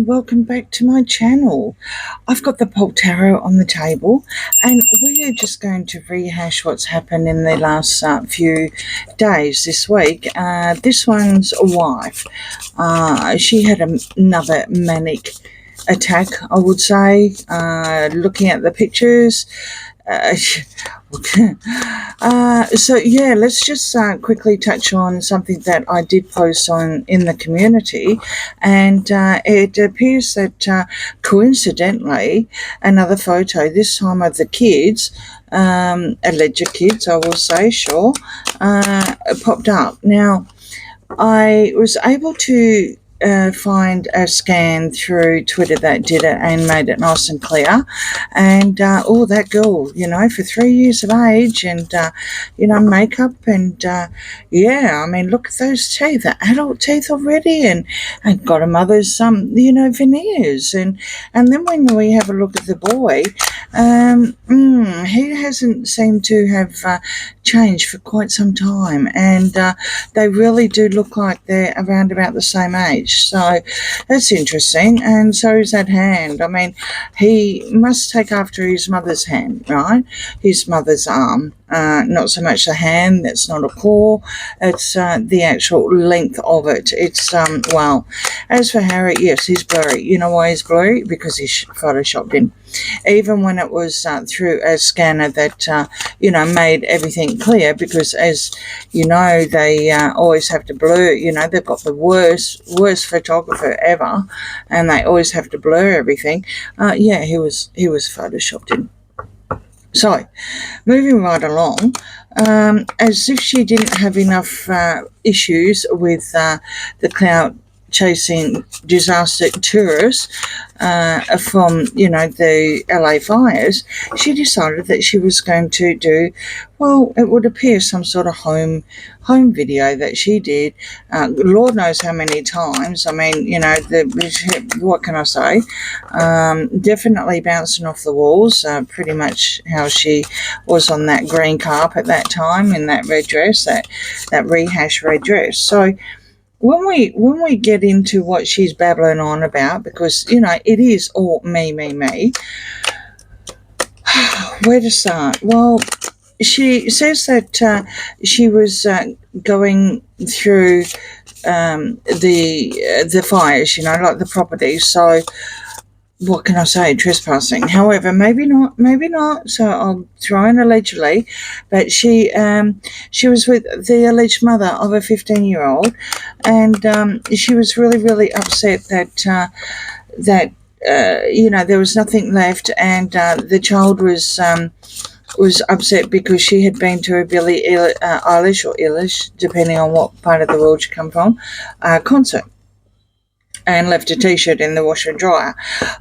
welcome back to my channel. I've got the Pole Tarot on the table, and we are just going to rehash what's happened in the last few days this week. This one's wife. She had another manic attack, I would say. Looking at the pictures, so yeah, let's just quickly touch on something that I did post on in the community, and it appears that coincidentally another photo, this time of the kids, alleged kids, I will say, sure, popped up. Now, I was able to find a scan through Twitter that did it and made it nice and clear. And that girl, for 3 years of age, and makeup, and yeah, I mean, look at those teeth, the adult teeth already, and got a mother's veneers, and then when we have a look at the boy, he hasn't seemed to have changed for quite some time, and they really do look like they're around about the same age. So that's interesting. And so is that hand. I mean, he must take after his mother's hand, right? His mother's arm. Not so much the hand, that's not a claw, it's the actual length of it. It's, well, as for Harry, yes, he's blurry. You know why he's blurry? Because he's photoshopped in. Even when it was through a scanner that, made everything clear, because as you know, they always have to blur, they've got the worst photographer ever, and they always have to blur everything. Yeah, he was photoshopped in. So, moving right along, as if she didn't have enough issues with the clout-chasing disaster tourists from, the LA fires, she decided that she was going to do, well, it would appear some sort of home video that she did, Lord knows how many times. I mean, what can I say? Definitely bouncing off the walls, pretty much how she was on that green carpet that time in that red dress, that rehash red dress. So when we get into what she's babbling on about, because, it is all me, where to start? Well, she says that she was going through the fires, like the property. So what can I say? Trespassing. However, maybe not. So I'll throw in allegedly, but she was with the alleged mother of a 15-year-old, and she was really, really upset that there was nothing left, and the child was upset because she had been to a Billie Eilish or Eilish, depending on what part of the world you come from, concert, and left a t-shirt in the washer and dryer.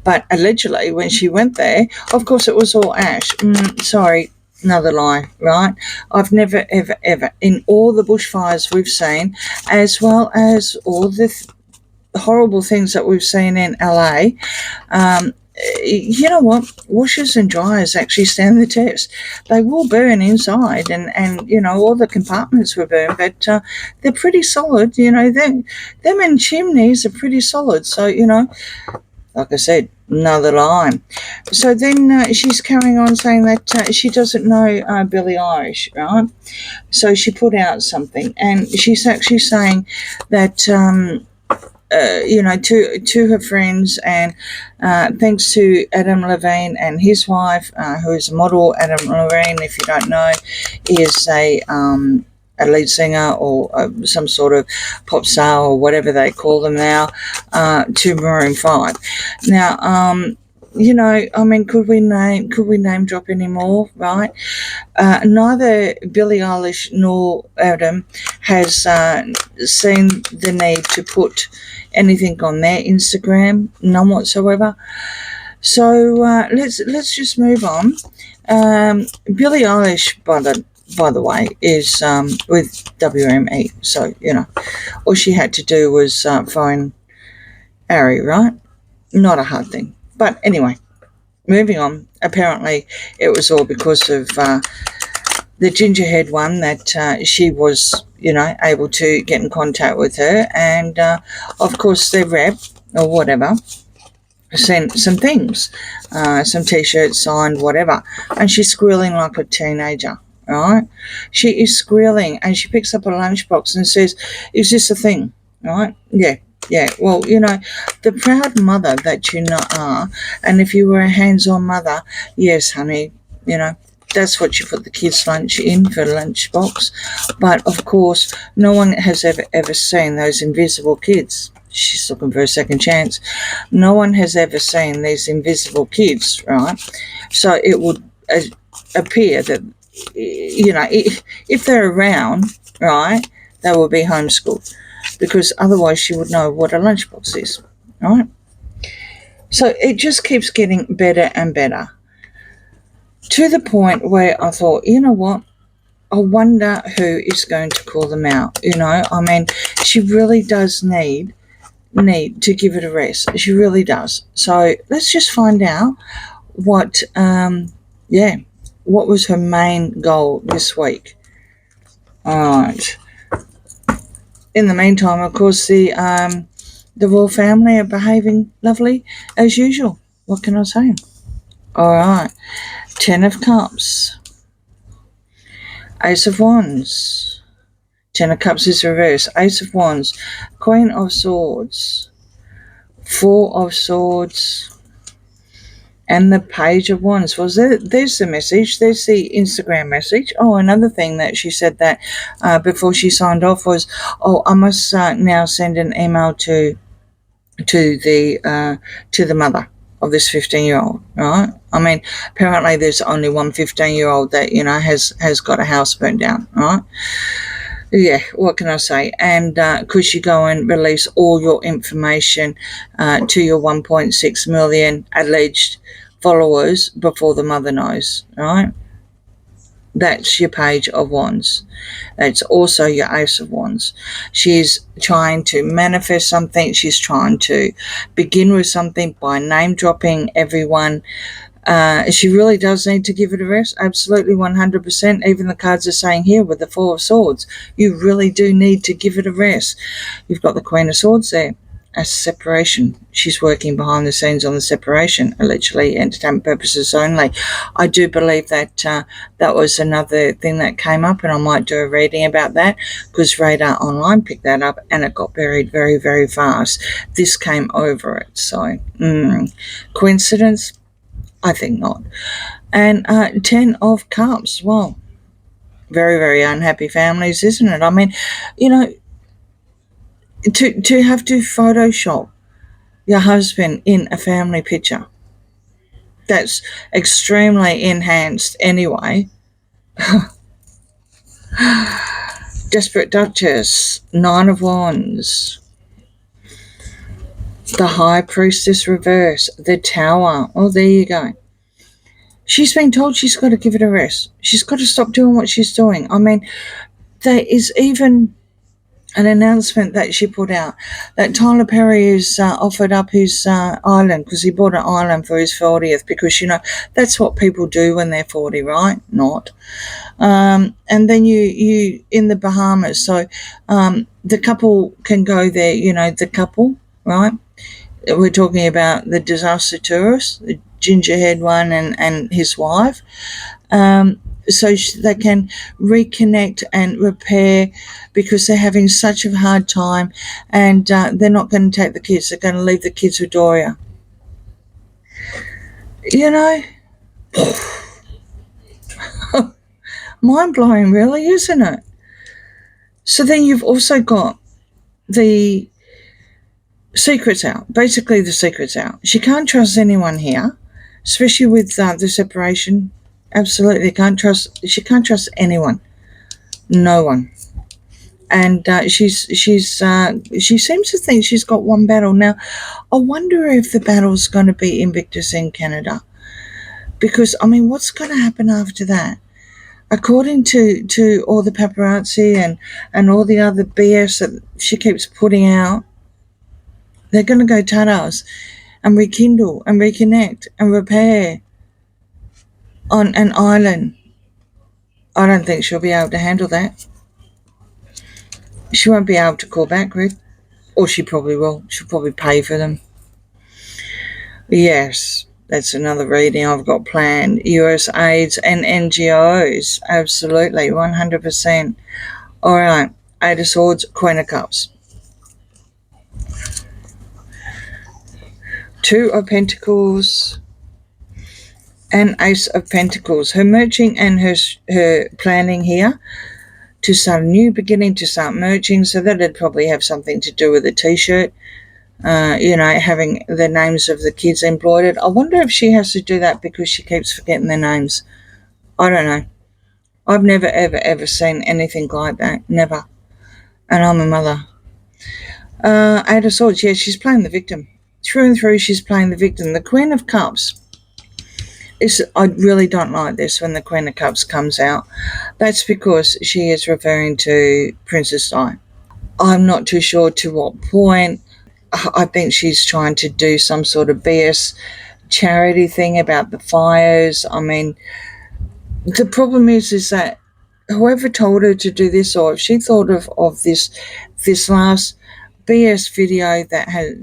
But allegedly, when she went there, of course it was all ash. Sorry, another lie, right? I've never, ever, in all the bushfires we've seen, as well as all the horrible things that we've seen in LA, you know what? Washers and dryers actually stand the test. They will burn inside, and all the compartments were burned, but they're pretty solid. Them and chimneys are pretty solid. So, like I said, another line. So then she's carrying on saying that she doesn't know Billie Eilish, right? So she put out something, and she's actually saying that to her friends, and thanks to Adam Levine and his wife, who is a model. Adam Levine, if you don't know, is a lead singer or some sort of pop star or whatever they call them now, to Maroon 5. Now, I mean, could we name drop anymore, right? Neither Billie Eilish nor Adam has seen the need to put anything on their Instagram, none whatsoever. So let's just move on. Billie Eilish, by the way, is with WME. So all she had to do was phone Ari, right? Not a hard thing. But anyway, moving on. Apparently, it was all because of the gingerhead one that she was, able to get in contact with her. And, of course, their rep or whatever sent some things, some t-shirts signed, whatever, and she's squealing like a teenager, right? She is squealing, and she picks up a lunchbox and says, is this a thing? Right? Yeah, well, the proud mother that you are, and if you were a hands-on mother, yes, honey, that's what you put the kids' lunch in for lunchbox. But of course, no one has ever seen those invisible kids. She's looking for a second chance. No one has ever seen these invisible kids, right? So it would appear that, if they're around, right, they will be homeschooled, because otherwise she would know what a lunchbox is, right? So it just keeps getting better and better, to the point where I thought, you know what? I wonder who is going to call them out. She really does need to give it a rest. She really does. So let's just find out what was her main goal this week. All right. In the meantime, of course, the royal family are behaving lovely as usual. What can I say? All right. 10 of Cups. Ace of Wands. 10 of Cups is reversed. Ace of Wands. Queen of Swords. 4 of Swords. And the Page of Wands. Well, there's the message. There's the Instagram message. Oh, another thing that she said that before she signed off was, I must now send an email to the mother of this 15-year-old, right? Apparently there's only one 15-year-old that, has got a house burnt down, right? Yeah, what can I say? And could you go and release all your information to your 1.6 million alleged followers before the mother knows, right? That's your Page of Wands. That's also your Ace of Wands. She's trying to manifest something. She's trying to begin with something by name dropping everyone. She really does need to give it a rest. Absolutely, 100%. Even the cards are saying here with the Four of Swords, you really do need to give it a rest. You've got the Queen of Swords there. A separation. She's working behind the scenes on the separation, allegedly, entertainment purposes only. I do believe that that was another thing that came up, and I might do a reading about that, because Radar Online picked that up and it got buried very, very fast. This came over it. So, coincidence? I think not. And 10 of Cups. Well, very, very unhappy families, isn't it? To have to Photoshop your husband in a family picture that's extremely enhanced anyway. Desperate Duchess, 9 of Wands, the High Priestess reverse, the Tower. Oh, there you go. She's been told she's got to give it a rest. She's got to stop doing what she's doing. There is even an announcement that she put out that Tyler Perry has offered up his island, because he bought an island for his 40th, because, that's what people do when they're 40, right? Not. And then you in the Bahamas. So the couple can go there, the couple, right? We're talking about the disaster tourist, the gingerhead one and his wife. So they can reconnect and repair, because they're having such a hard time, and they're not going to take the kids. They're going to leave the kids with Doria. Mind-blowing, really, isn't it? So then you've also got the secrets out. Basically, the secrets out. She can't trust anyone here, especially with the separation. Absolutely she can't trust anyone. No one. And she seems to think she's got one battle. Now, I wonder if the battle's going to be Invictus in Canada. Because, what's going to happen after that? According to all the paparazzi and all the other BS that she keeps putting out, they're going to go tatters and rekindle and reconnect and repair on an island. I don't think she'll be able to handle that. She won't be able to call back, Grift. Or she probably will. She'll probably pay for them. Yes, that's another reading I've got planned. US AIDS and NGOs. Absolutely, 100%. All right, Eight of Swords, Queen of Cups. Two of Pentacles and Ace of Pentacles. Her merging and her planning here to start a new beginning, to start merging. So that'd probably have something to do with a t-shirt. Having the names of the kids embroidered. I wonder if she has to do that because she keeps forgetting their names. I don't know. I've never, ever, ever seen anything like that. Never. And I'm a mother. Eight of Swords. Yeah, she's playing the victim. Through and through, she's playing the victim. The Queen of Cups. I really don't like this when the Queen of Cups comes out. That's because she is referring to Princess Di. I'm not too sure to what point. I think she's trying to do some sort of BS charity thing about the fires. I mean, the problem is that whoever told her to do this, or if she thought of this last BS video that had,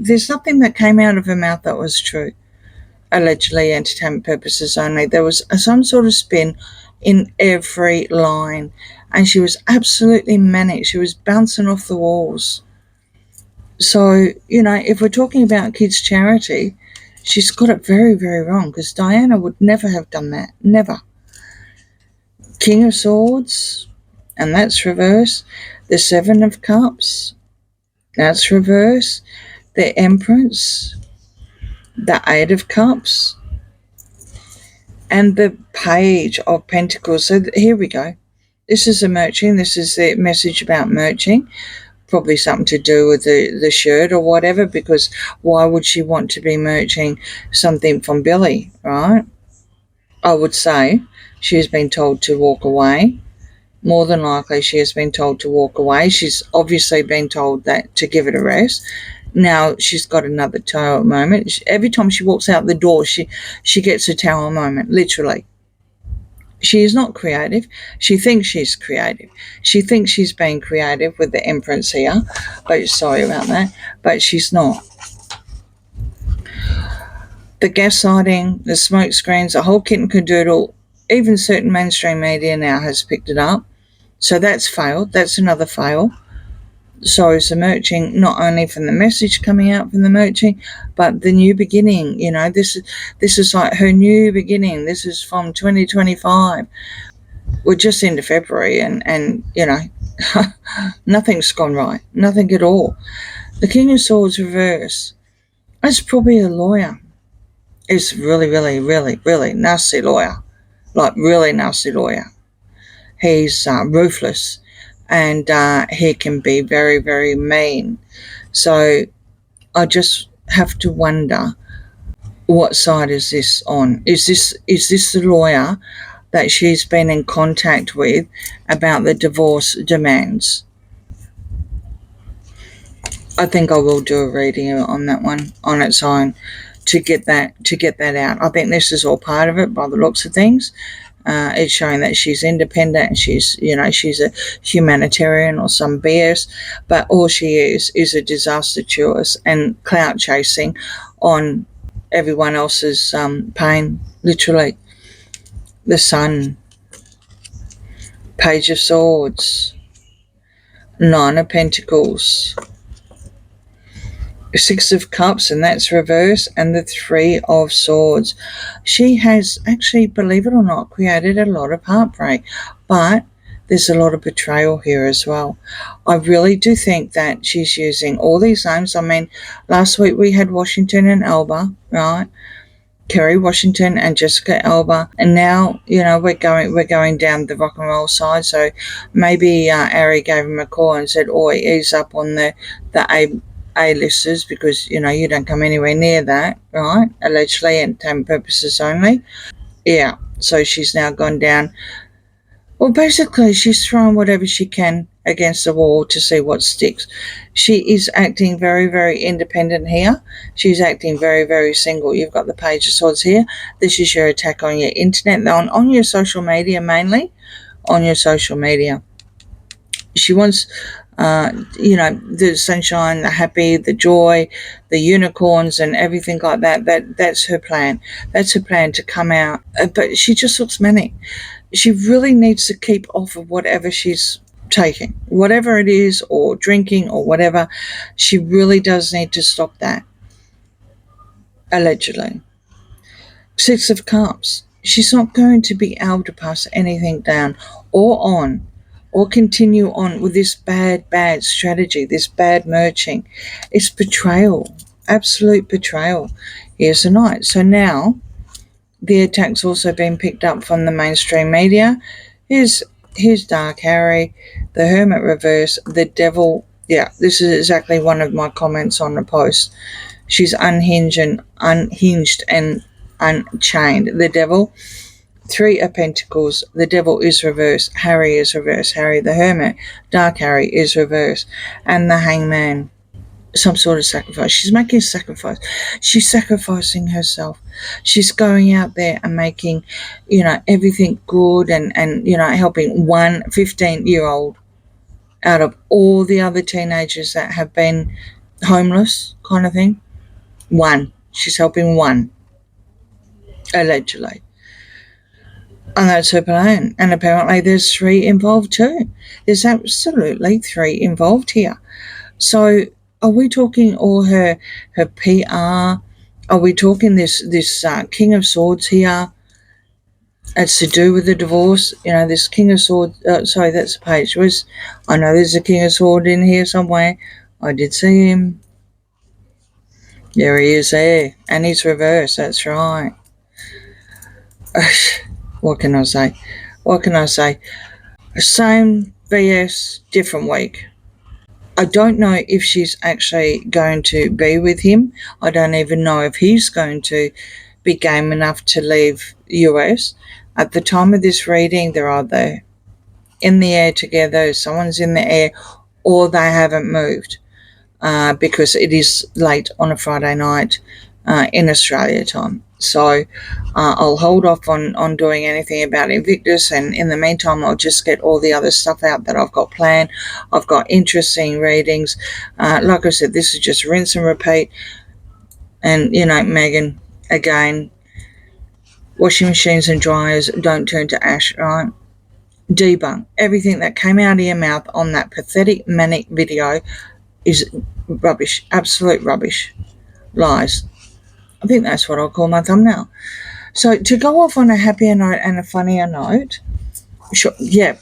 there's nothing that came out of her mouth that was true. Allegedly entertainment purposes only. There was some sort of spin in every line, and she was absolutely manic. She was bouncing off the walls. So, if we're talking about kids' charity, she's got it very, very wrong, because Diana would never have done that. Never. King of Swords, and that's reverse. The Seven of Cups, that's reverse. The Empress, the Eight of Cups, and the Page of Pentacles. So here we go. This is a merching. This is the message about merching. Probably something to do with the shirt or whatever, because why would she want to be merching something from Billie, right? I would say she has been told to walk away. More than likely she has been told to walk away. She's obviously been told that to give it a rest. Now she's got another tower moment. Every time she walks out the door, she gets a tower moment, literally. She is not creative. She thinks she's creative. She thinks she's being creative with the Empress here. But sorry about that. But she's not. The gaslighting, the smoke screens, the whole kit and cadoodle, even certain mainstream media now has picked it up. So that's failed. That's another fail. So is the merching, not only from the message coming out from the merching, but the new beginning. This is like her new beginning. This is from 2025. We're just into February, and nothing's gone right. Nothing at all. The King of Swords reverse. That's probably a lawyer. It's really, really, really, really nasty lawyer. Like, really nasty lawyer. He's ruthless. And he can be very, very mean. So I just have to wonder, what side is this on? Is this the lawyer that she's been in contact with about the divorce demands? I think I will do a reading on that one on its own to get that out. I think this is all part of it by the looks of things. It's showing that she's independent and she's a humanitarian or some BS, but all she is a disaster tourist and clout chasing on everyone else's pain, literally. The Sun, Page of Swords, Nine of Pentacles, Six of Cups, and that's reverse, and the Three of Swords. She has actually, believe it or not, created a lot of heartbreak, but there's a lot of betrayal here as well. I really do think that she's using all these names. I mean, last week we had Washington and Alba, right? Kerry Washington and Jessica Alba, and now we're going down the rock and roll side. So maybe Ari gave him a call and said, "Oh, ease up on the A-listers, because you don't come anywhere near that, right? Allegedly, entertainment purposes only." Yeah, so she's now gone down. Well, basically, she's throwing whatever she can against the wall to see what sticks. She is acting very, very independent here. She's acting very, very single. You've got the Page of Swords here. This is your attack on your internet, on your social media, mainly on your social media. She wants the sunshine, the happy, the joy, the unicorns and everything like that. That's her plan. That's her plan to come out. But she just looks manic. She really needs to keep off of whatever she's taking, whatever it is, or drinking or whatever. She really does need to stop that, allegedly. Six of Cups. She's not going to be able to pass anything down or on or continue on with this bad strategy, this bad merching. It's betrayal, absolute betrayal. Here's the Knight. So now the attack's also been picked up from the mainstream media. Here's Dark Harry, the Hermit reverse, the Devil. Yeah, this is exactly one of my comments on the post. She's unhinged and unchained. The Devil, Three of Pentacles. The Devil is reversed. Harry is reversed. Harry the Hermit. Dark Harry is reversed. And the Hangman. Some sort of sacrifice. She's making a sacrifice. She's sacrificing herself. She's going out there and making, everything good and helping one 15-year-old out of all the other teenagers that have been homeless kind of thing. One. She's helping one. Allegedly. And that's her plan. And apparently there's three involved too. There's absolutely three involved here. So are we talking all her PR? Are we talking this King of Swords here? It's to do with the divorce. This King of Swords. Sorry, that's a page. I know there's a King of Swords in here somewhere. I did see him. There he is there. And he's reversed. That's right. What can I say? Same BS, different week. I don't know if she's actually going to be with him. I don't even know if he's going to be game enough to leave US. At the time of this reading, they're either in the air together, someone's in the air, or they haven't moved because it is late on a Friday night in Australia time. So I'll hold off on doing anything about Invictus, and in the meantime I'll just get all the other stuff out that I've got planned. I've got interesting readings. Like I said, this is just rinse and repeat. And Meghan, again, washing machines and dryers don't turn to ash, right? Debunk. Everything that came out of your mouth on that pathetic manic video is rubbish, absolute rubbish, lies. I think that's what I'll call my thumbnail. So to go off on a happier note and a funnier note,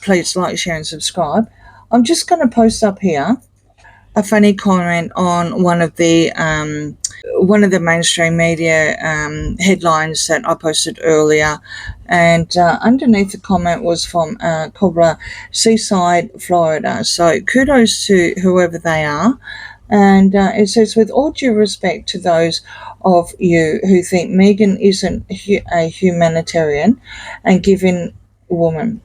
please like, share and subscribe. I'm just going to post up here a funny comment on one of the mainstream media headlines that I posted earlier, and underneath the comment was from Cobbler, Seaside, Florida. So kudos to whoever they are. And it says, with all due respect to those of you who think Meghan isn't a humanitarian and giving woman,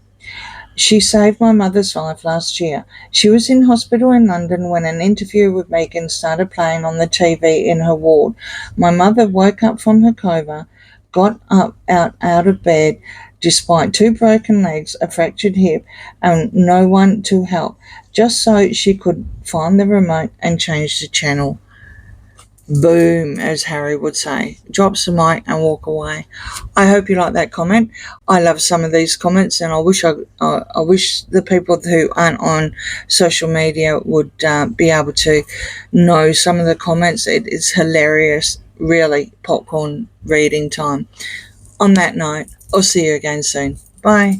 she saved my mother's life last year. She was in hospital in London when an interview with Meghan started playing on the TV in her ward. My mother woke up from her coma, got up out of bed, despite 2 broken legs, a fractured hip, and no one to help, just so she could find the remote and change the channel. Boom, as Harry would say. Drops the mic and walk away. I hope you like that comment. I love some of these comments, and I wish the people who aren't on social media would be able to know some of the comments. It's hilarious, really popcorn reading time. On that note, I'll see you again soon. Bye.